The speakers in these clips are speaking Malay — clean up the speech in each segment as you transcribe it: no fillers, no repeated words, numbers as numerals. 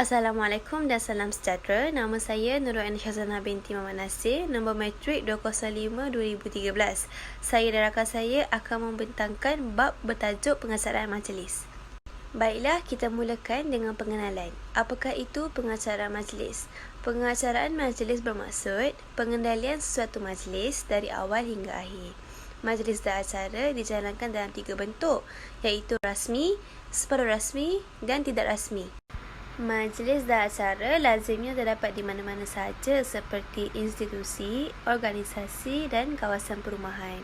Assalamualaikum dan salam sejahtera. Nama saya Nurul Ain Syazana binti Muhammad Nasir, nombor matrik 205-2013. Saya dan rakan saya akan membentangkan bab bertajuk pengacaraan majlis. Baiklah, kita mulakan dengan pengenalan. Apakah itu pengacaraan majlis? Pengacaraan majlis bermaksud pengendalian sesuatu majlis dari awal hingga akhir. Majlis dan acara dijalankan dalam 3 bentuk, iaitu rasmi, separuh rasmi dan tidak rasmi. Majlis dan acara lazimnya terdapat di mana-mana sahaja seperti institusi, organisasi dan kawasan perumahan.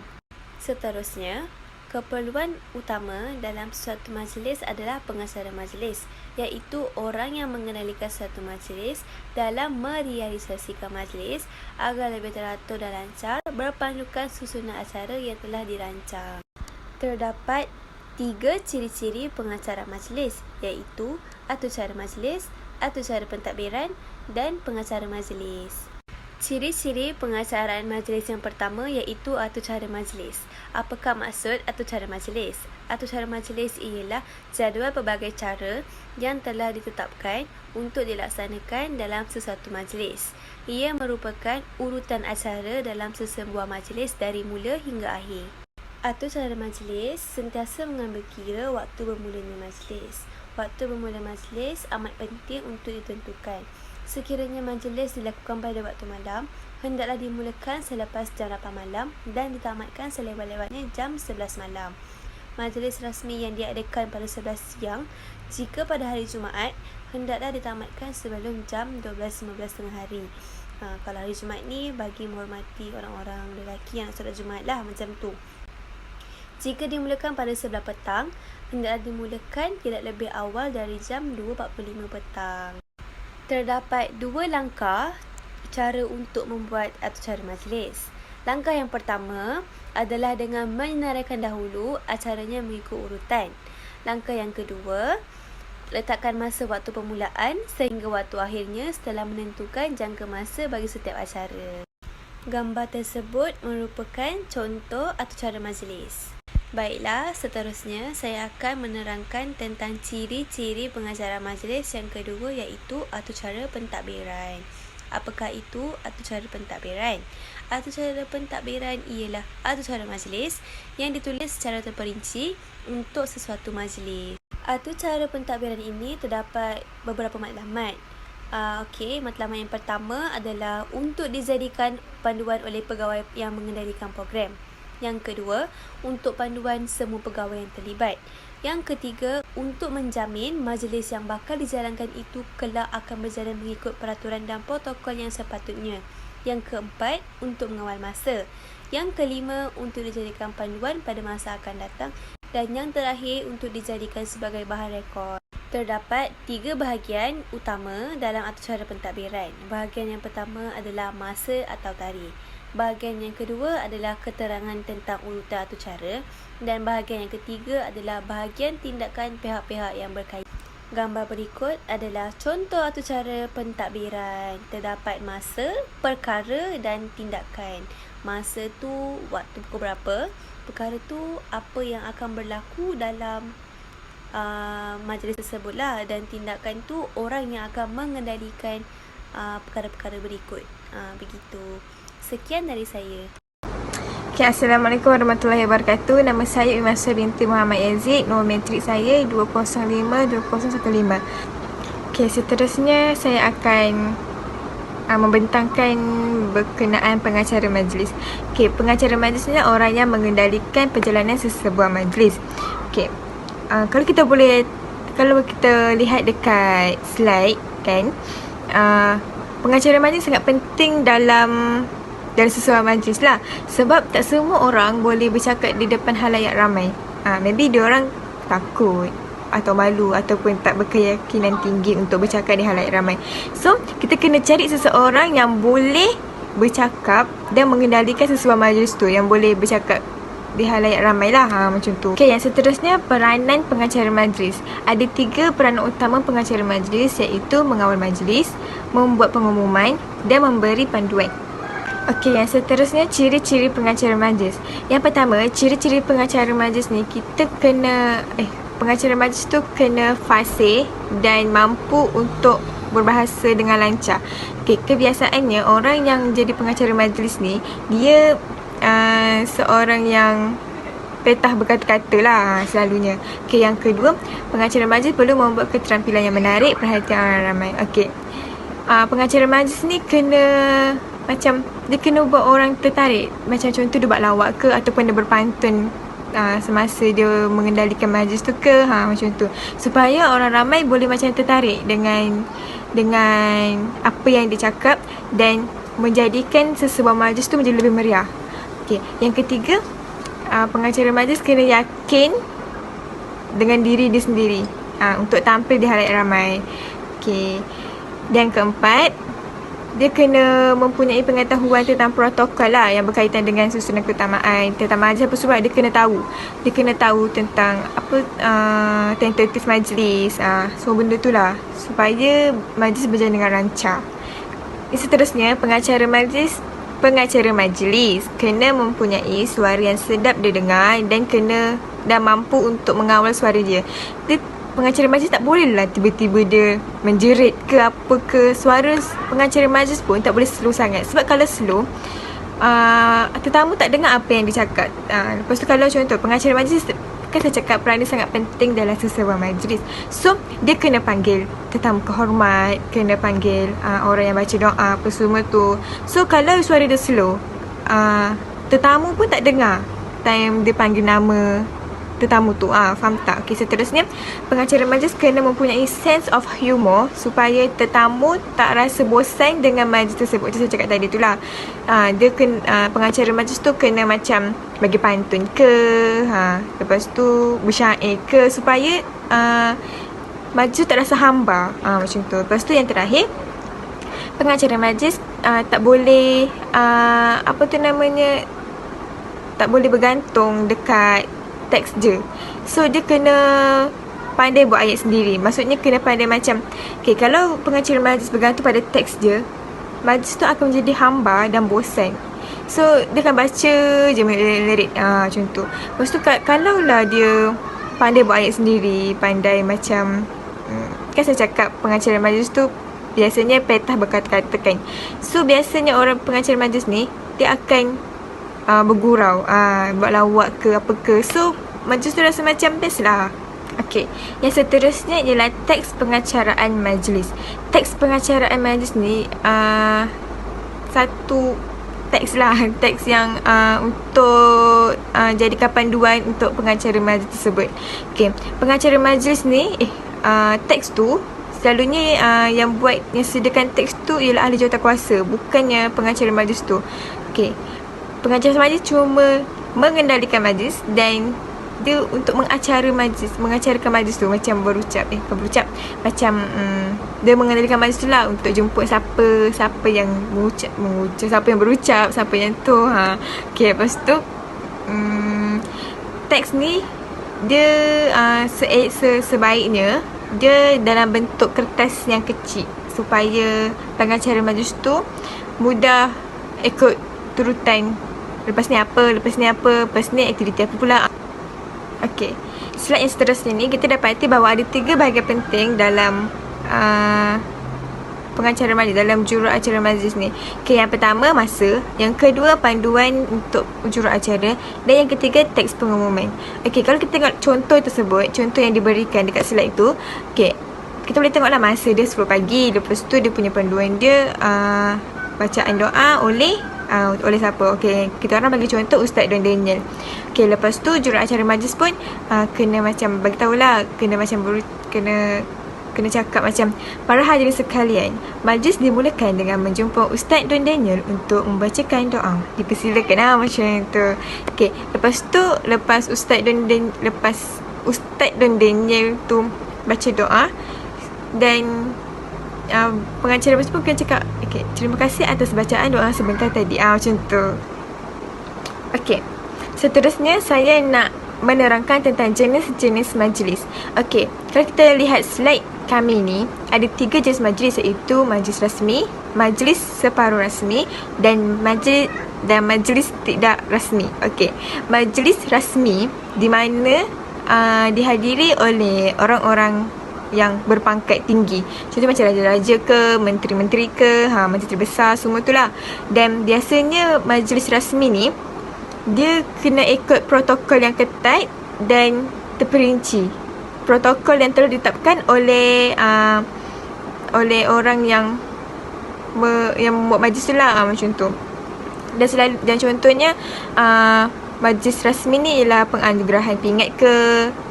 Seterusnya, keperluan utama dalam suatu majlis adalah pengacara majlis, iaitu orang yang mengendalikan suatu majlis dalam merealisasikan majlis agar lebih teratur dan lancar berpandukan susunan acara yang telah dirancang. Terdapat 3 ciri-ciri pengacara majlis, iaitu atur cara majlis, atur cara pentadbiran dan pengacara majlis. Ciri-ciri pengacaraan majlis yang pertama iaitu atur cara majlis. Apakah maksud atur cara majlis? Atur cara majlis ialah jadual pelbagai cara yang telah ditetapkan untuk dilaksanakan dalam sesuatu majlis. Ia merupakan urutan acara dalam sesebuah majlis dari mula hingga akhir. Atur cara majlis sentiasa mengambil kira waktu bermulanya majlis. Waktu bermula majlis amat penting untuk ditentukan. Sekiranya majlis dilakukan pada waktu malam, hendaklah dimulakan selepas jam 8 malam dan ditamatkan selewat-lewatnya jam 11 malam. Majlis rasmi yang diadakan pada 11 siang, jika pada hari Jumaat, hendaklah ditamatkan sebelum jam 12.15 tengah hari. Kalau hari Jumaat ni bagi menghormati orang-orang lelaki yang solat Jumaat lah, macam tu. Jika dimulakan pada 11 petang, hendaklah dimulakan tidak lebih awal dari jam 2.45 petang. Terdapat 2 langkah cara untuk membuat atur cara majlis. Langkah yang pertama adalah dengan menyenaraikan dahulu acaranya mengikut urutan. Langkah yang kedua, letakkan masa waktu permulaan sehingga waktu akhirnya setelah menentukan jangka masa bagi setiap acara. Gambar tersebut merupakan contoh atur cara majlis. Baiklah, seterusnya saya akan menerangkan tentang ciri-ciri pengacaraan majlis yang kedua iaitu atur cara pentadbiran. Apakah itu atur cara pentadbiran? Atur cara pentadbiran ialah atur cara majlis yang ditulis secara terperinci untuk sesuatu majlis. Atur cara pentadbiran ini terdapat beberapa matlamat. Matlamat yang pertama adalah untuk dijadikan panduan oleh pegawai yang mengendalikan program. Yang kedua, untuk panduan semua pegawai yang terlibat. Yang ketiga, untuk menjamin majlis yang bakal dijalankan itu kelak akan berjalan mengikut peraturan dan protokol yang sepatutnya. Yang keempat, untuk mengawal masa. Yang kelima, untuk dijadikan panduan pada masa akan datang. Dan yang terakhir, untuk dijadikan sebagai bahan rekod. Terdapat 3 bahagian utama dalam atur cara pentadbiran. Bahagian yang pertama adalah masa atau tarikh. Bahagian yang kedua adalah keterangan tentang urutan atur cara dan bahagian yang ketiga adalah bahagian tindakan pihak-pihak yang berkaitan. Gambar berikut adalah contoh atur cara pentadbiran. Terdapat masa, perkara dan tindakan. Masa tu waktu pukul berapa, perkara tu apa yang akan berlaku dalam majlis tersebutlah, dan tindakan tu orang yang akan mengendalikan perkara-perkara berikut. Begitu. Sekian dari saya. Assalamualaikum warahmatullahi wabarakatuh. Nama saya Imasya binti Muhammad Yazid. Nombor matrik saya 205-2015. Seterusnya saya akan membentangkan berkenaan pengacara majlis. Pengacara majlis ni orang yang mengendalikan perjalanan sesebuah majlis. Kalau kita lihat dekat slide kan, pengacara majlis sangat penting dalam sesuatu majlis lah. Sebab tak semua orang boleh bercakap di depan halayak ramai. Maybe diorang takut atau malu ataupun tak berkeyakinan tinggi untuk bercakap di halayak ramai. So, kita kena cari seseorang yang boleh bercakap dan mengendalikan sesuatu majlis tu, yang boleh bercakap di halayak ramai lah, macam tu. Yang seterusnya, peranan pengacara majlis. Ada 3 peranan utama pengacara majlis, iaitu mengawal majlis, membuat pengumuman dan memberi panduan. Yang seterusnya, ciri-ciri pengacara majlis. Yang pertama, ciri-ciri pengacara majlis ni kita kena pengacara majlis tu kena fasih dan mampu untuk berbahasa dengan lancar. Okay, kebiasaannya orang yang jadi pengacara majlis ni, dia seorang yang petah berkata-kata lah selalunya. Okay, yang kedua, pengacara majlis perlu membuat keterampilan yang menarik perhatian orang ramai. Okay, pengacara majlis ni kena macam, dia kena buat orang tertarik. Macam contoh dia buat lawak ke, ataupun dia berpantun semasa dia mengendalikan majlis tu ke, macam tu, supaya orang ramai boleh macam tertarik dengan apa yang dia cakap dan menjadikan sesebuah majlis tu menjadi lebih meriah. Okay, yang ketiga, pengacara majlis kena yakin dengan diri dia sendiri untuk tampil di halayak ramai. Okay, dan keempat, dia kena mempunyai pengetahuan tentang protokol lah yang berkaitan dengan susunan keutamaan tentang majlis apa sebab dia kena tahu tentang apa tentatif majlis, semua benda tu lah, supaya majlis berjalan dengan lancar. Seterusnya, pengacara majlis kena mempunyai suara yang sedap didengar dan mampu untuk mengawal suara dia. Pengacara majlis tak boleh lah tiba-tiba dia menjerit ke apa ke. Suara pengacara majlis pun tak boleh slow sangat, sebab kalau slow tetamu tak dengar apa yang dia cakap. Lepas tu kalau contoh pengacara majlis, kan saya cakap peran dia sangat penting dalam sesebuah majlis. So dia kena panggil tetamu kehormat, kena panggil orang yang baca doa apa semua tu. So kalau suara dia slow, tetamu pun tak dengar time dia panggil nama tetamu tu. Faham tak? Okay, seterusnya, pengacara majlis kena mempunyai sense of humor supaya tetamu tak rasa bosan dengan majlis tersebut. Itu saya cakap tadi tu lah. Dia kena, pengacara majlis tu kena macam bagi pantun ke, lepas tu bersyair ke, supaya majlis tak rasa hamba, macam tu. Lepas tu yang terakhir, pengacara majlis tak boleh tak boleh bergantung dekat teks je. So dia kena pandai buat ayat sendiri. Maksudnya kena pandai macam, okay, kalau pengacara majlis bergantung pada teks je, majlis tu akan menjadi hamba dan bosan. So dia akan baca je lirik, macam tu. Lepas tu kalau lah dia pandai buat ayat sendiri, pandai macam, kan saya cakap pengacara majlis tu biasanya petah berkata-kata kan. So biasanya orang pengacara majlis ni, dia akan bergurau, buat lawak ke apa ke. So majlis tu rasa macam best lah. Okay, yang seterusnya ialah teks pengacaraan majlis. Teks pengacaraan majlis ni satu teks lah, teks yang untuk jadikan panduan untuk pengacara majlis tersebut. Okay, pengacara majlis ni teks tu selalunya yang sediakan teks tu ialah ahli jawatankuasa, bukannya pengacara majlis tu. Okay, pengacara majlis cuma mengendalikan majlis dan dia untuk mengacarkan majlis tu, macam macam dia mengendalikan majlis tu lah, untuk jemput siapa yang mengucap, siapa yang berucap, siapa yang tu. Okay, lepas tu teks ni dia sebaiknya dia dalam bentuk kertas yang kecil, supaya pengacara majlis tu mudah ikut turutan. Lepas ni apa, lepas ni aktiviti apa pula. Okey, slide yang seterusnya ni kita dapati bahawa ada 3 bahagian penting dalam pengacara majlis, dalam juruacara majlis ni. Okey, yang pertama masa, yang kedua panduan untuk juruacara, dan yang ketiga teks pengumuman. Okey, kalau kita tengok contoh tersebut, contoh yang diberikan dekat slide tu, okey, kita boleh tengoklah masa dia 10 pagi, lepas tu dia punya panduan dia bacaan doa oleh siapa? Okey, kita orang bagi contoh Ustaz Don Daniel. Okey, lepas tu juruacara majlis pun kena macam bagi tahulah, kena macam kena cakap macam, para hadirin sekalian, majlis dimulakan dengan menjumpa Ustaz Don Daniel untuk membacakan doa. Dipersilakan macam tu. Okey, lepas Ustaz Don Daniel tu baca doa, dan pengacara majlis pun kena cakap, okay, terima kasih atas bacaan doa sebentar tadi, macam tu. Okay, seterusnya saya nak menerangkan tentang jenis-jenis majlis. Okay, kalau kita lihat slide kami ni, ada 3 jenis majlis, iaitu majlis rasmi, majlis separuh rasmi dan majlis tidak rasmi. Okay, majlis rasmi di mana dihadiri oleh orang-orang yang berpangkat tinggi. Contoh macam raja-raja ke, menteri-menteri ke, menteri besar, semua tu lah. Dan biasanya majlis rasmi ni, dia kena ikut protokol yang ketat dan terperinci. Protokol yang telah ditetapkan oleh orang yang membuat majlis tu lah, macam tu. Dan contohnya majlis rasmi ni ialah penganugerahan pingat ke,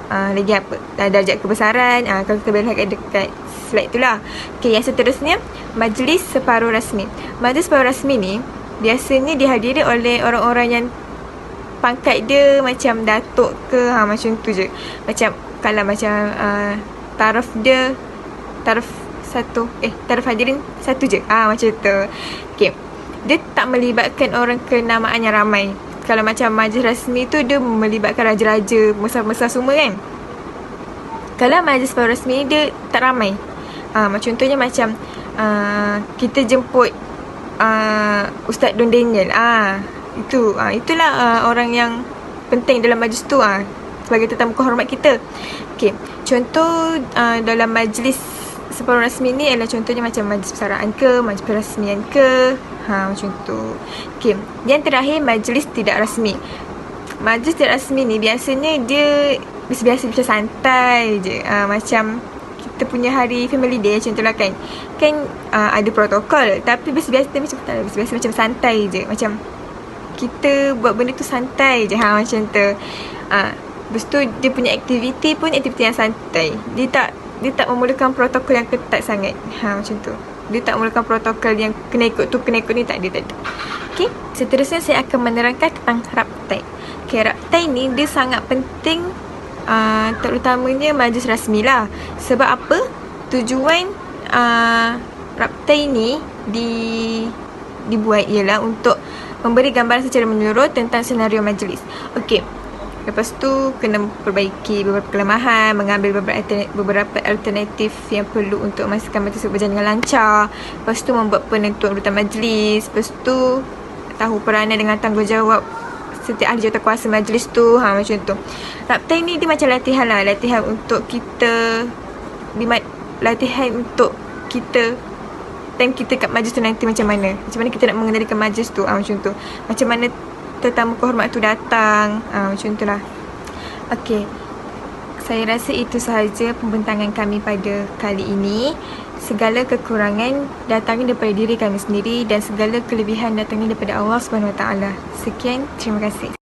lagi apa, darjat kebesaran, kalau kita boleh lihat dekat slide tu lah. Okay, yang seterusnya, majlis separuh rasmi. Majlis separuh rasmi ni biasanya dihadiri oleh orang-orang yang pangkat dia macam datuk ke, macam tu je. Macam kalau macam taraf dia, taraf hadirin satu je, macam tu. Okay, dia tak melibatkan orang kenamaan yang ramai. Kalau macam majlis rasmi tu, dia melibatkan raja-raja, besar-besar semua kan. Kalau majlis separuh rasmi, dia tak ramai. Contohnya macam kita jemput Ustaz Don Daniel. Itulah orang yang penting dalam majlis tu, sebagai tetamu kehormat kita. Okay, contoh dalam majlis separuh rasmi ni adalah contohnya macam majlis persaraan ke, majlis perasmian ke, macam tu. Okay, yang terakhir, majlis tidak rasmi. Majlis tidak rasmi ni biasanya dia biasa-biasa macam santai je, macam kita punya hari family day contohlah kan ada protokol, tapi biasa-biasa macam santai je, macam kita buat benda tu santai je, macam tu. Lepas tu dia punya aktiviti pun aktiviti yang santai. Dia tak memerlukan protokol yang ketat sangat, macam tu. Dia tak memerlukan protokol yang kena ikut ni, tak ada. Okay, seterusnya saya akan menerangkan tentang raptai. Okay, raptai ni dia sangat penting, terutamanya majlis rasmi lah. Sebab apa? Tujuan raptai ni dibuat ialah untuk memberi gambaran secara menyeluruh tentang senario majlis. Okey, lepas tu kena perbaiki beberapa kelemahan, mengambil beberapa alternatif yang perlu untuk memastikan majlis berjalan dengan lancar. Lepas tu membuat penentuan urutan majlis. Lepas tu tahu peranan dengan tanggungjawab setiap ahli jawatankuasa majlis tu, macam tu. Raptai ni dia macam latihan lah, latihan untuk kita time kita kat majlis tu nanti macam mana kita nak mengendalikan majlis tu, macam tu. Macam mana tetamu kehormat tu datang, macam tu lah. Okay, saya rasa itu sahaja pembentangan kami pada kali ini. Segala kekurangan datangnya daripada diri kami sendiri dan segala kelebihan datangnya daripada Allah SWT. Sekian, terima kasih.